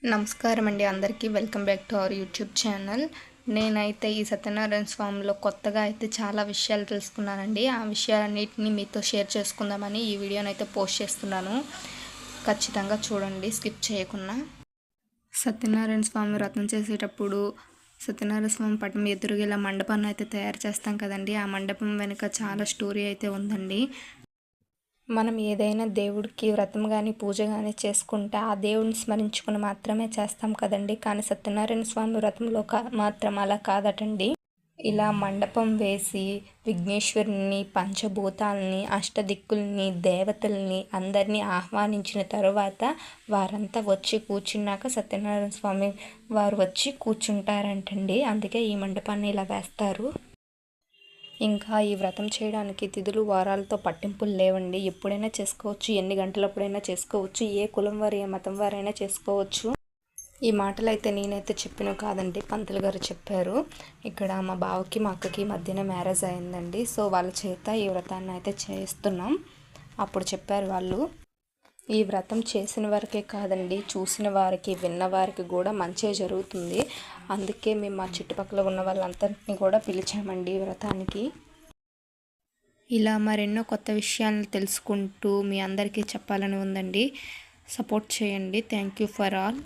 నమస్కారం అండి అందరికీ welcome back to our YouTube channel. నేనైతే ఈ సత్యనారాయణ స్వామిలో కొత్తగా అయితే చాలా విషయాలు తెలుసుకున్నానండి. ఆ విషయాలన్నిటిని మీతో షేర్ చేసుకుందామని ఈ వీడియోనైతే పోస్ట్ చేస్తున్నాను. ఖచ్చితంగా చూడండి, స్కిప్ చేయకుండా. సత్యనారాయణ స్వామి వ్రతం చేసేటప్పుడు సత్యనారాయణ స్వామి పటం ఎదురుగా ఇలా మండపాన్ని అయితే తయారు చేస్తాం కదండి. ఆ మండపం వెనుక చాలా స్టోరీ అయితే ఉందండి. మనం ఏదైనా దేవుడికి వ్రతం కానీ పూజ కానీ చేసుకుంటే ఆ దేవుడిని స్మరించుకుని మాత్రమే చేస్తాం కదండి. కానీ సత్యనారాయణ స్వామి వ్రతంలో మాత్రం అలా కాదటండి. ఇలా మండపం వేసి విఘ్నేశ్వరుని, పంచభూతాలని, అష్టదిక్కుల్ని, దేవతల్ని అందరినీ ఆహ్వానించిన తరువాత వారంతా వచ్చి కూర్చున్నాక సత్యనారాయణ స్వామి వారు వచ్చి కూర్చుంటారంటండి. అందుకే ఈ మండపాన్ని ఇలా వేస్తారు. ఇంకా ఈ వ్రతం చేయడానికి తిథులు వారాలతో పట్టింపులు లేవండి. ఎప్పుడైనా చేసుకోవచ్చు, ఎన్ని గంటలప్పుడైనా చేసుకోవచ్చు, ఏ కులం వారు ఏ మతం వారైనా చేసుకోవచ్చు. ఈ మాటలు అయితే నేనైతే చెప్పినవి కాదండి, పంతులు గారు చెప్పారు. ఇక్కడ మా బావకి మా అక్కకి మధ్యన మ్యారేజ్ అయిందండి. సో వాళ్ళ చేత ఈ వ్రతాన్ని అయితే చేస్తున్నాం. అప్పుడు చెప్పారు వాళ్ళు, ఈ వ్రతం చేసిన వారికే కాదండి, చూసిన వారికి విన్న వారికి కూడా మంచి జరుగుతుంది. అందుకే మేము మా చుట్టుపక్కల ఉన్న వాళ్ళందరినీ కూడా పిలిచామండి ఈ వ్రతానికి. ఇలా మరెన్నో కొత్త విషయాలను తెలుసుకుంటూ మీ అందరికీ చెప్పాలని ఉందండి. సపోర్ట్ చేయండి. Thank you for all.